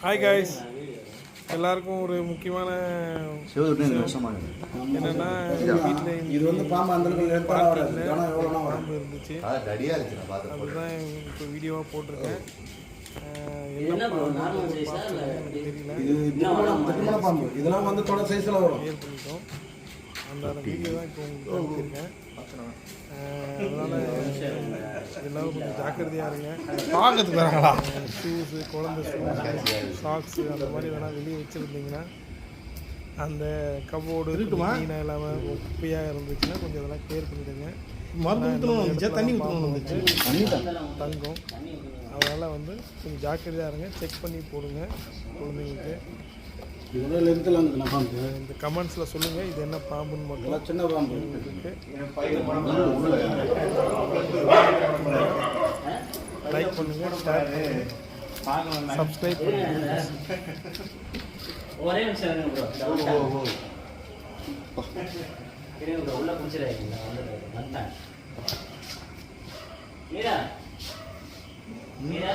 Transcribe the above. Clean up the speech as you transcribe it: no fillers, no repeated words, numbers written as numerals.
Hi guys, எல்லாருக்கும் ஒரு முக்கியமான என்னன்னா வீட்டில் இது வந்து பாம்பு இருந்துச்சு. அதுதான் இப்போ வீடியோவாக போட்டிருக்கேன். இது பாம்பு இதெல்லாம் வந்து தொடர் சைஸில் வரும். கிளியர் பண்ணிட்டோம். அந்த வீடியோ தான் இப்போ உங்களுக்கு காமிச்சிருக்கேன். அதனால் எல்லோரும் கொஞ்சம் ஜாக்கிரதையாக இருங்க. பார்க்கறதுக்கு ஷூஸு, குழந்தை ஷூஸ், சாக்ஸு அந்த மாதிரி வேணால் வெளியே வச்சுருந்தீங்கன்னா அந்த கபோர்டு க்ளீனாக இல்லாமல் குப்பையாக இருந்துச்சுன்னா கொஞ்சம் அதெல்லாம் கிளியர் பண்ணிவிடுங்க. தண்ணி தங்கும். அதனால் வந்து கொஞ்சம் ஜாக்கிரதையாக இருங்க. செக் பண்ணி போடுங்க குழந்தைங்களுக்கு. இந்த கமெண்ட்ஸில் சொல்லுங்கள் இது என்ன பாம்புன்னு மட்டும். சின்ன பாம்பு இருக்குது. லைக் பண்ணுங்கள், ஷேர் பண்ணுங்கள், சப்ஸ்கிரைப் பண்ணுங்கள். ஒரே நிமிஷம் உள்ள குடிச்சிடாதீங்களா? வந்துட்டேன். மீரா மீரா